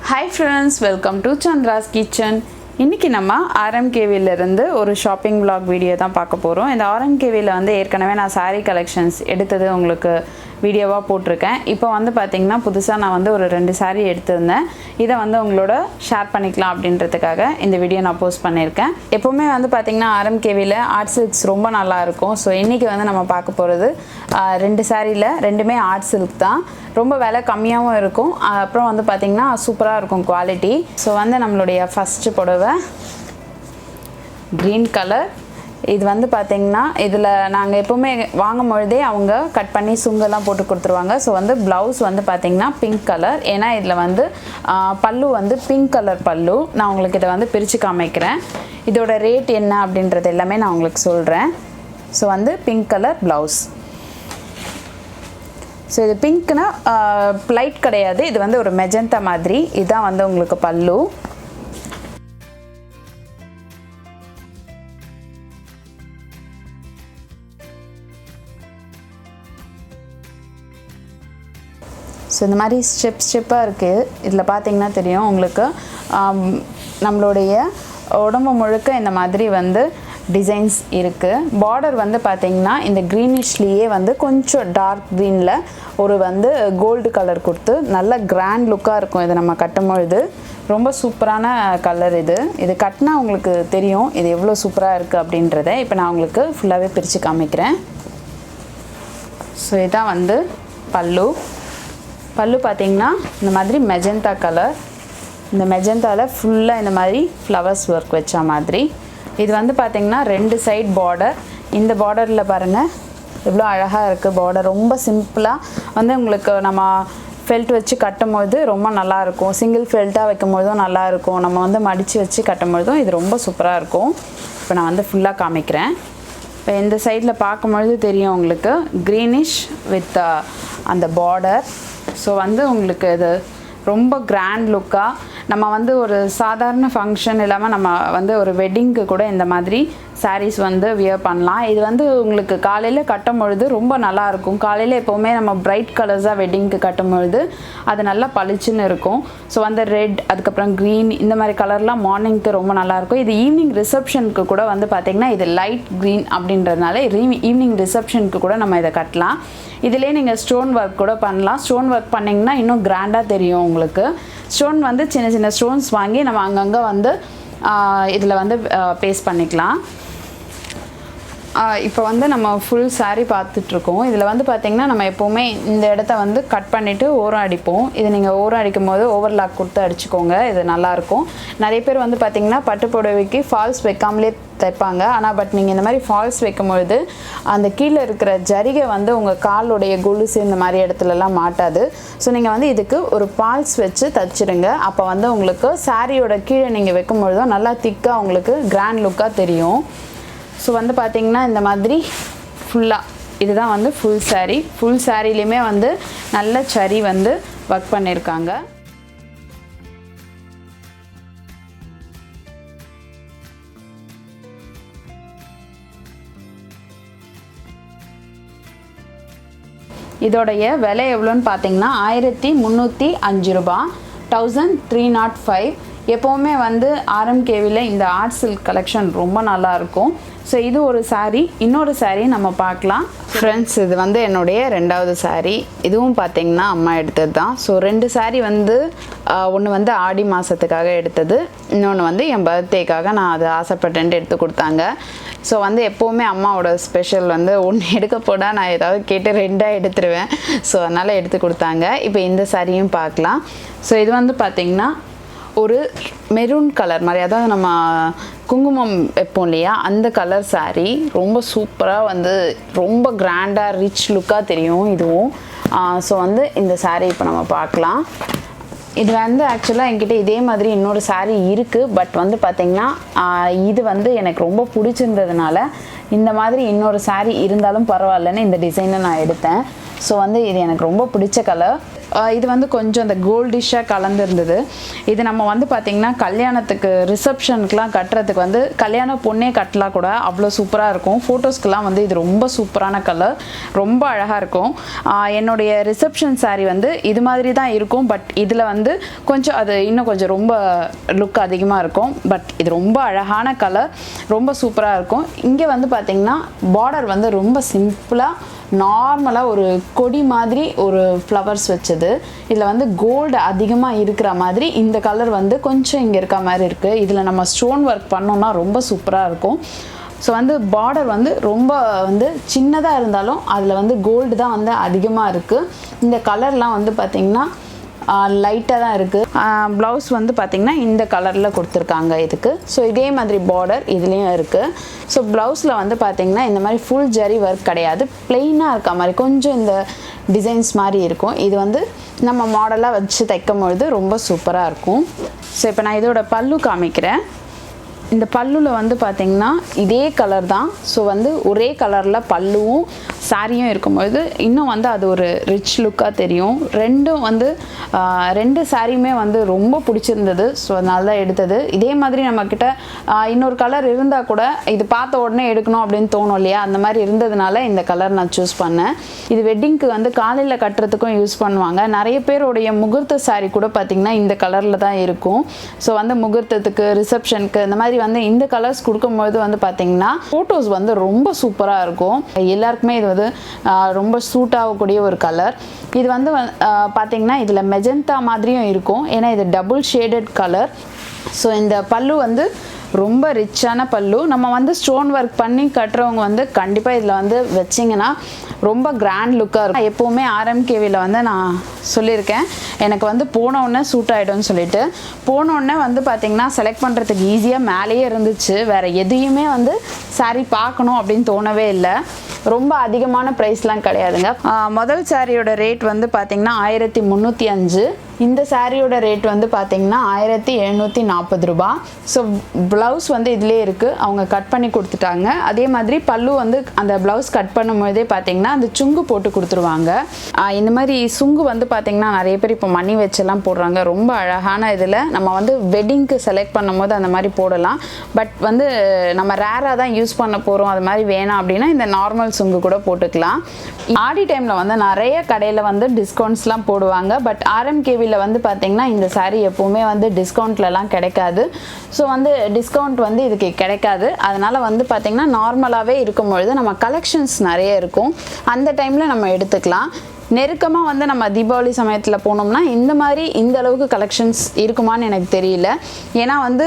Hi friends, welcome to chandra'skitchen. இன்னைக்கு நம்ம Rmkv ல இருந்து ஒரு ஷாப்பிங் vlog வீடியோ தான் பார்க்க போறோம். இந்த Rmkv ல வந்து ஏற்கனவே நான் saree collections எடுத்தது உங்களுக்கு வீடியோவா போட்டுருக்கேன். இப்போ வந்து பாத்தீங்கன்னா புதுசா நான் வந்து ஒரு 2 saree எடுத்துர்ந்தேன். இத வந்து உங்களோட ஷேர் பண்ணிக்கலாம் அப்படின்றதுக்காக இந்த வீடியோ நான் போஸ்ட் பண்ணிருக்கேன். எப்பவுமே வந்து பாத்தீங்கன்னா Rmkv ல ஆர்ட் சில்க்ஸ் ரொம்ப நல்லா இருக்கும். சோ இன்னைக்கு வந்து நம்ம பார்க்க போறது 2 sareeல ரெண்டுமே ஆர்ட் சில்க் தான். ரொம்ப விலை கம்மியாவும் இருக்கும். அப்புறம் வந்து பாத்தீங்கன்னா சூப்பரா இருக்கும் குவாலிட்டி. சோ வந்து நம்மளுடைய ஃபர்ஸ்ட் புடவை green color. இது வந்து பாத்தீங்கன்னா இதுல நாங்க எப்பவுமே வாங்கும்போதே அவங்க கட் பண்ணி சுங்கெல்லாம் போட்டு கொடுத்துருவாங்க. சோ வந்து ப்ளவுஸ் வந்து பாத்தீங்கன்னா பிங்க் கலர். ஏனா இதுல வந்து பல்லு வந்து பிங்க் கலர் பல்லு. நான் உங்களுக்கு இத வந்து பிரிச்சு காமிக்கிறேன். இதோட ரேட் என்ன அப்படின்றது எல்லாமே நான் உங்களுக்கு சொல்றேன். சோ வந்து பிங்க் கலர் ப்ளவுஸ். சோ இது பிங்க்னா லைட் கிடையாது. இது வந்து ஒரு மெஜந்தா மாதிரி. இதான் வந்து உங்களுக்கு பல்லு. ஸோ இந்த மாதிரி ஸ்டெப்பாக இருக்குது. இதில் பார்த்தீங்கன்னா தெரியும் உங்களுக்கு நம்மளுடைய உடம்பு முழுக்க இந்த மாதிரி வந்து டிசைன்ஸ் இருக்குது. பார்டர் வந்து பார்த்தீங்கன்னா இந்த க்ரீனிஷ்லேயே வந்து கொஞ்சம் டார்க் க்ரீனில் ஒரு வந்து கோல்டு கலர் கொடுத்து நல்ல கிராண்ட் லுக்காக இருக்கும். இதை நம்ம கட்டும்பொழுது ரொம்ப சூப்பரான கலர் இது. இது கட்டினா உங்களுக்கு தெரியும் இது எவ்வளோ சூப்பராக இருக்குது அப்படின்றத. இப்போ நான் உங்களுக்கு ஃபுல்லாகவே பிரித்து காமிக்கிறேன். ஸோ இதான் வந்து பல்லு. பல்லு பார்த்தீங்கன்னா இந்த மாதிரி மெஜந்தா கலர். இந்த மெஜந்தாவில் ஃபுல்லாக இந்த மாதிரி ஃப்ளவர்ஸ் ஒர்க் வச்ச மாதிரி. இது வந்து பார்த்தீங்கன்னா 2 சைட் பார்டர். இந்த பார்டரில் பாருங்கள் எவ்வளோ அழகாக இருக்குது பார்டர். ரொம்ப சிம்பிளாக வந்து உங்களுக்கு நம்ம ஃபெல்ட் வச்சு கட்டும்போது ரொம்ப நல்லாயிருக்கும். சிங்கிள் ஃபெல்ட்டாக வைக்கும்போதும் நல்லாயிருக்கும். நம்ம வந்து மடித்து வச்சு கட்டும்பொழுதும் இது ரொம்ப சூப்பராக இருக்கும். இப்போ நான் வந்து ஃபுல்லாக காமிக்கிறேன். இப்போ இந்த சைடில் பார்க்கும்பொழுது தெரியும் உங்களுக்கு க்ரீனிஷ் வித் அந்த பார்டர். ஸோ வந்து உங்களுக்கு இது ரொம்ப கிராண்ட் லுக்காக நம்ம வந்து ஒரு சாதாரண ஃபங்க்ஷன் இல்லாமல் நம்ம வந்து ஒரு வெட்டிங்க்கு கூட இந்த மாதிரி சாரீஸ் வந்து வியர் பண்ணலாம். இது வந்து உங்களுக்கு காலையில் கட்டும் பொழுது ரொம்ப நல்லாயிருக்கும். காலையில் எப்போவுமே நம்ம பிரைட் கலர்ஸாக வெட்டிங்க்கு கட்டும் பொழுது அது நல்லா பளிச்சுன்னு இருக்கும். ஸோ வந்து ரெட் அதுக்கப்புறம் க்ரீன் இந்த மாதிரி கலர்லாம் மார்னிங்க்கு ரொம்ப நல்லாயிருக்கும். இது ஈவினிங் ரிசப்ஷனுக்கு கூட வந்து பார்த்திங்கன்னா இது லைட் க்ரீன் அப்படின்றதுனால ஈவினிங் ரிசப்ஷனுக்கு கூட நம்ம இதை கட்டலாம். இதிலே நீங்கள் ஸ்டோன் ஒர்க் கூட பண்ணலாம். ஸ்டோன் ஒர்க் பண்ணிங்கன்னா இன்னும் கிராண்டாக தெரியும் உங்களுக்கு. ஸ்டோன் வந்து சின்ன சின்ன ஸ்டோன்ஸ் வாங்கி நம்ம அங்கங்கே வந்து இதில் வந்து பேஸ்ட் பண்ணிக்கலாம். இப்போ வந்து நம்ம ஃபுல் saree பார்த்துட்ருக்கோம். இதில் வந்து பார்த்திங்கன்னா நம்ம எப்போவுமே இந்த இடத்த வந்து கட் பண்ணிவிட்டு ஓரம் அடிப்போம். இது நீங்கள் ஓரம் அடிக்கும் போது ஓவர்லாக் கொடுத்து அடிச்சுக்கோங்க. இது நல்லாயிருக்கும். நிறைய பேர் வந்து பார்த்திங்கன்னா பட்டு புடவைக்கு ஃபால்ஸ் வைக்காமலே தைப்பாங்க. ஆனால் பட் நீங்கள் இந்த மாதிரி ஃபால்ஸ் வைக்கும்பொழுது அந்த கீழே இருக்கிற ஜரிகை வந்து உங்கள் காலுடைய கொலுசு இந்த மாதிரி இடத்துலலாம் மாட்டாது. ஸோ நீங்கள் வந்து இதுக்கு ஒரு ஃபால்ஸ் வச்சு தைச்சிடுங்க. அப்போ வந்து உங்களுக்கு சாரியோட கீழே நீங்கள் வைக்கும்பொழுதும் நல்லா திக்காக உங்களுக்கு கிராண்ட் லுக்காக தெரியும். ஸோ வந்து பார்த்திங்கன்னா இந்த மாதிரி ஃபுல்லாக இதுதான் வந்து ஃபுல் saree. ஃபுல் சாரீலையுமே வந்து நல்ல சரி வந்து ஒர்க் பண்ணியிருக்காங்க. இதோடைய விலை எவ்வளோன்னு பார்த்தீங்கன்னா 1305 ரூபா, 1305. எப்போவுமே வந்து Rmkvல இந்த ஆர்ட் சில்க் கலெக்ஷன் ரொம்ப நல்லாயிருக்கும். ஸோ இது ஒரு saree. இன்னொரு saree நம்ம பார்க்கலாம். ஃப்ரெண்ட்ஸ் இது வந்து என்னுடைய 2வது saree. இதுவும் பார்த்தீங்கன்னா அம்மா எடுத்தது தான். ஸோ 2 saree வந்து ஒன்று வந்து ஆடி மாதத்துக்காக எடுத்தது, இன்னொன்று வந்து என் பர்த்டேக்காக நான் அது ஆசைப்பட்டேன்ட்டு எடுத்து கொடுத்தாங்க. ஸோ வந்து எப்போவுமே அம்மாவோட ஸ்பெஷல் வந்து ஒன்று எடுக்க போனால் நான் ஏதாவது கேட்டு 2ஆக எடுத்துருவேன். ஸோ அதனால் எடுத்து கொடுத்தாங்க. இப்போ இந்த சாரியும் பார்க்கலாம். ஸோ இது வந்து பார்த்திங்கன்னா ஒரு மெரூன் கலர் மாதிரி, அதாவது நம்ம குங்குமம் வைப்போம் இல்லையா அந்த கலர் saree. ரொம்ப சூப்பராக வந்து ரொம்ப கிராண்டாக ரிச் லுக்காக தெரியும் இதுவும். ஸோ வந்து இந்த saree இப்போ நம்ம பார்க்கலாம். இது வந்து ஆக்சுவலாக என்கிட்ட இதே மாதிரி இன்னொரு saree இருக்குது. பட் வந்து பார்த்திங்கன்னா இது வந்து எனக்கு ரொம்ப பிடிச்சிருந்ததுனால இந்த மாதிரி இன்னொரு saree இருந்தாலும் பரவாயில்லன்னு இந்த டிசைனை நான் எடுத்தேன். ஸோ வந்து இது எனக்கு ரொம்ப பிடிச்ச கலர். இது வந்து கொஞ்சம் அந்த கோல்டிஷாக கலந்துருந்தது. இது நம்ம வந்து பார்த்திங்கன்னா கல்யாணத்துக்கு ரிசப்ஷனுக்குலாம் கட்டுறதுக்கு வந்து கல்யாண பொண்ணே கட்டலாம் கூட அவ்வளோ சூப்பராக இருக்கும். ஃபோட்டோஸ்க்கெலாம் வந்து இது ரொம்ப சூப்பரான கலர், ரொம்ப அழகாக இருக்கும். என்னுடைய ரிசப்ஷன் சாரீ வந்து இது மாதிரி தான் இருக்கும். பட் இதில் வந்து கொஞ்சம் அது இன்னும் கொஞ்சம் ரொம்ப லுக் அதிகமாக இருக்கும். பட் இது ரொம்ப அழகான கலர், ரொம்ப சூப்பராக இருக்கும். இங்கே வந்து பார்த்திங்கன்னா பார்டர் வந்து ரொம்ப சிம்பிளாக நார்மலாக ஒரு கொடி மாதிரி ஒரு ஃப்ளவர்ஸ் வச்சது. இதில் வந்து கோல்டு அதிகமாக இருக்கிற மாதிரி இந்த கலர் வந்து கொஞ்சம் இங்கே இருக்க மாதிரி இருக்குது. இதில் நம்ம ஸ்டோன் ஒர்க் பண்ணோம்னா ரொம்ப சூப்பராக இருக்கும். ஸோ வந்து பார்டர் வந்து ரொம்ப வந்து சின்னதாக இருந்தாலும் அதில் வந்து கோல்டு தான் வந்து அதிகமாக இருக்குது. இந்த கலர்லாம் வந்து பார்த்திங்கன்னா லைட்டாக தான் இருக்குது. ப்ளவுஸ் வந்து பார்த்திங்கன்னா இந்த கலரில் கொடுத்துருக்காங்க இதுக்கு. ஸோ இதே மாதிரி பார்டர் இதுலேயும் இருக்குது. ஸோ ப்ளவுஸில் வந்து பார்த்திங்கன்னா இந்த மாதிரி ஃபுல் ஜரி ஒர்க் கிடையாது, ப்ளெயினாக இருக்க மாதிரி கொஞ்சம் இந்த டிசைன்ஸ் மாதிரி இருக்கும். இது வந்து நம்ம மாடலாக வச்சு தைக்கும் பொழுது ரொம்ப சூப்பராக இருக்கும். ஸோ இப்போ நான் இதோட பல்லு காமிக்கிறேன். இந்த பல்லுவில் வந்து பார்த்திங்கன்னா இதே கலர் தான். ஸோ வந்து ஒரே கலரில் பல்லுவும் சாரியும் இருக்கும்பொழுது இன்னும் வந்து அது ஒரு ரிச் லுக்காக தெரியும். ரெண்டு சாரியுமே வந்து ரொம்ப பிடிச்சிருந்தது. ஸோ அதனால தான் எடுத்தது. இதே மாதிரி நம்மக்கிட்ட இன்னொரு கலர் இருந்தால் கூட இது பார்த்த உடனே எடுக்கணும் அப்படின்னு தோணும் இல்லையா, அந்த மாதிரி இருந்ததுனால இந்த கலர் நான் சூஸ் பண்ணேன். இது வெட்டிங்க்கு வந்து காலையில் கட்டுறதுக்கும் யூஸ் பண்ணுவாங்க. நிறைய பேருடைய முகூர்த்த சாரி கூட பார்த்திங்கன்னா இந்த கலரில் தான் இருக்கும். ஸோ வந்து முகூர்த்தத்துக்கு, ரிசப்ஷனுக்கு இந்த மாதிரி வந்து இந்த கலர்ஸ் கொடுக்கும்போது வந்து பார்த்திங்கன்னா ஃபோட்டோஸ் வந்து ரொம்ப சூப்பராக இருக்கும். எல்லாருக்குமே இது வந்து ரொம்ப சூட் ஆகக்கூடிய ஒரு கலர். இது வந்து பார்த்திங்கன்னா இதில் மெஜந்தா மாதிரியும் இருக்கும், ஏன்னா இது டபுள் ஷேடட் கலர். ஸோ இந்த பல்லு வந்து ரொம்ப ரிச்சான பல்லு. நம்ம வந்து ஸ்டோன் ஒர்க் பண்ணி கட்டுறவங்க வந்து கண்டிப்பாக இதில் வந்து வச்சிங்கன்னா ரொம்ப கிராண்ட் லுக்காக இருக்கும். எப்போவுமே ஆர்எம்கேவியில் வந்து நான் சொல்லியிருக்கேன், எனக்கு வந்து போனோடனே சூட் ஆகிடும்னு சொல்லிட்டு. போனோடனே வந்து பார்த்திங்கன்னா செலக்ட் பண்ணுறதுக்கு ஈஸியாக மேலேயே இருந்துச்சு. வேறு எதையுமே வந்து சாரீ பார்க்கணும் அப்படின்னு தோணவே இல்லை. ரொம்ப அதிகமான ப்ரைஸ்லாம் கிடையாதுங்க. முதல் சாரியோட ரேட் வந்து பார்த்திங்கன்னா 1305. இந்த சாரியோட ரேட் வந்து பார்த்திங்கன்னா 1740 ரூபா. ஸோ ப்ளவுஸ் வந்து இதிலே இருக்குது, அவங்க கட் பண்ணி கொடுத்துட்டாங்க. அதே மாதிரி பல்லு வந்து அந்த ப்ளவுஸ் கட் பண்ணும்போதே பார்த்திங்கன்னா அந்த சுங்கு போட்டு கொடுத்துருவாங்க. இந்த மாதிரி சுங்கு வந்து பார்த்திங்கன்னா நிறைய பேர் இப்போ மணி வச்செல்லாம் போடுறாங்க. ரொம்ப அழகான இதில் நம்ம வந்து வெட்டிங்க்கு செலக்ட் பண்ணும் போது அந்த மாதிரி போடலாம். பட் வந்து நம்ம ரேராக தான் யூஸ் பண்ண போகிறோம், அது மாதிரி வேணாம் அப்படின்னா இந்த நார்மல் சுங்கு கூட போட்டுக்கலாம். ஆடி டைமில் வந்து நிறைய கடையில் வந்து டிஸ்கவுண்ட்ஸ்லாம் போடுவாங்க. பட் ஆர்எம்கேவியில் வந்து பார்த்திங்கன்னா இந்த சாரீ எப்போவுமே வந்து டிஸ்கவுண்ட்லலாம் கிடைக்காது. ஸோ வந்து டிஸ்கவுண்ட் வந்து இதுக்கு கிடைக்காது. அதனால் வந்து பார்த்திங்கன்னா நார்மலாகவே இருக்கும்பொழுது நம்ம கலெக்ஷன்ஸ் நிறைய இருக்கும், அந்த டைமில் நம்ம எடுத்துக்கலாம். நெருக்கமாக வந்து நம்ம தீபாவளி சமயத்தில் போனோம்னா இந்த மாதிரி இந்த அளவுக்கு கலெக்ஷன்ஸ் இருக்குமான்னு எனக்கு தெரியல. ஏன்னா வந்து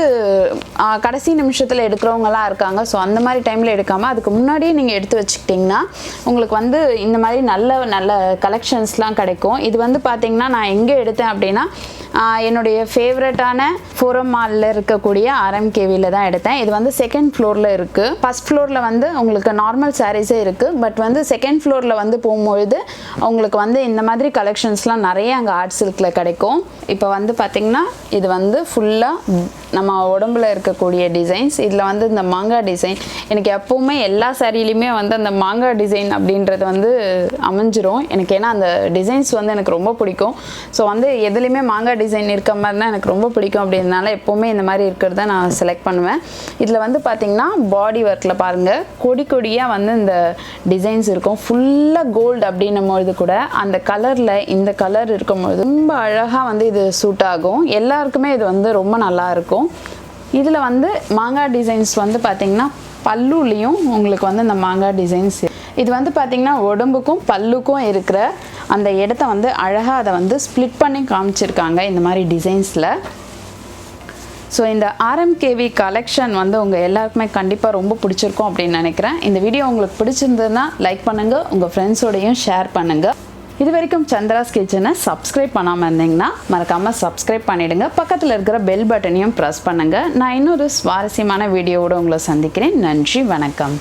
கடைசி நிமிஷத்தில் எடுக்கிறவங்கலாம் இருக்காங்க. ஸோ அந்த மாதிரி டைமில் எடுக்காமல் அதுக்கு முன்னாடியே நீங்கள் எடுத்து வச்சுக்கிட்டிங்கன்னா உங்களுக்கு வந்து இந்த மாதிரி நல்ல நல்ல கலெக்ஷன்ஸ்லாம் கிடைக்கும். இது வந்து பார்த்திங்கன்னா நான் எங்கே எடுத்தேன் அப்படின்னா என்னுடைய ஃபேவரட்டான ஃபோரம் மாலில் இருக்கக்கூடிய ஆர்எம்கேவியில் தான் எடுத்தேன். இது வந்து செகண்ட் ஃப்ளோரில் இருக்குது. ஃபஸ்ட் ஃப்ளோரில் வந்து உங்களுக்கு நார்மல் சாரீஸே இருக்குது. பட் வந்து செகண்ட் ஃப்ளோரில் வந்து போகும்பொழுது உங்களுக்கு வந்து இந்த மாதிரி கலெக்ஷன்ஸ்லாம் நிறைய அங்கே ஆர்ட் சில்கில் கிடைக்கும். இப்போ வந்து பார்த்திங்கன்னா இது வந்து ஃபுல்லாக நம்ம உடம்புல இருக்கக்கூடிய டிசைன்ஸ். இதில் வந்து இந்த மாங்காய் டிசைன் எனக்கு எப்போவுமே எல்லா சாரிலையுமே வந்து அந்த மாங்காய் டிசைன் அப்படின்றது வந்து அமைஞ்சிரும் எனக்கு. ஏன்னா அந்த டிசைன்ஸ் வந்து எனக்கு ரொம்ப பிடிக்கும். ஸோ வந்து எதுலேயுமே மாங்காய் டிசைன் இருக்க மாதிரி தான் எனக்கு ரொம்ப பிடிக்கும். அப்படின்றதுனால எப்போவுமே இந்த மாதிரி இருக்கிறத நான் செலக்ட் பண்ணுவேன். இதில் வந்து பார்த்திங்கன்னா பாடி ஒர்க்கில் பாருங்கள் கொடி கொடியாக வந்து இந்த டிசைன்ஸ் இருக்கும். ஃபுல்லாக கோல்டு அப்படின்னும்பொழுது கூட அந்த கலரில் இந்த கலர் இருக்கும்பொழுது ரொம்ப அழகாக வந்து இது சூட் ஆகும். எல்லாருக்குமே இது வந்து ரொம்ப நல்லாயிருக்கும். இதில் வந்து மாங்காய் டிசைன்ஸ் வந்து பார்த்திங்கன்னா பல்லுலேயும் உங்களுக்கு வந்து இந்த மாங்காய் டிசைன்ஸ் இது வந்து பார்த்திங்கன்னா உடம்புக்கும் பல்லுக்கும் இருக்கிற அந்த இடத்த வந்து அழகாக அதை வந்து ஸ்ப்ளிட் பண்ணி காமிச்சிருக்காங்க இந்த மாதிரி டிசைன்ஸில். ஸோ இந்த ஆர்எம்கேவி கலெக்ஷன் வந்து உங்கள் எல்லாருக்குமே கண்டிப்பாக ரொம்ப பிடிச்சிருக்கும் அப்படின்னு நினைக்கிறேன். இந்த வீடியோ உங்களுக்கு பிடிச்சிருந்ததுன்னா லைக் பண்ணுங்கள், உங்கள் ஃப்ரெண்ட்ஸோடையும் ஷேர் பண்ணுங்கள். இது வரைக்கும் சந்திராஸ் கிச்சனை சப்ஸ்கிரைப் பண்ணாமல் இருந்தீங்கன்னா மறக்காமல் சப்ஸ்கிரைப் பண்ணிவிடுங்க. பக்கத்தில் இருக்கிற பெல் பட்டனையும் ப்ரெஸ் பண்ணுங்கள். நான் இன்னொரு சுவாரஸ்யமான வீடியோவோடு உங்களை சந்திக்கிறேன். நன்றி, வணக்கம்.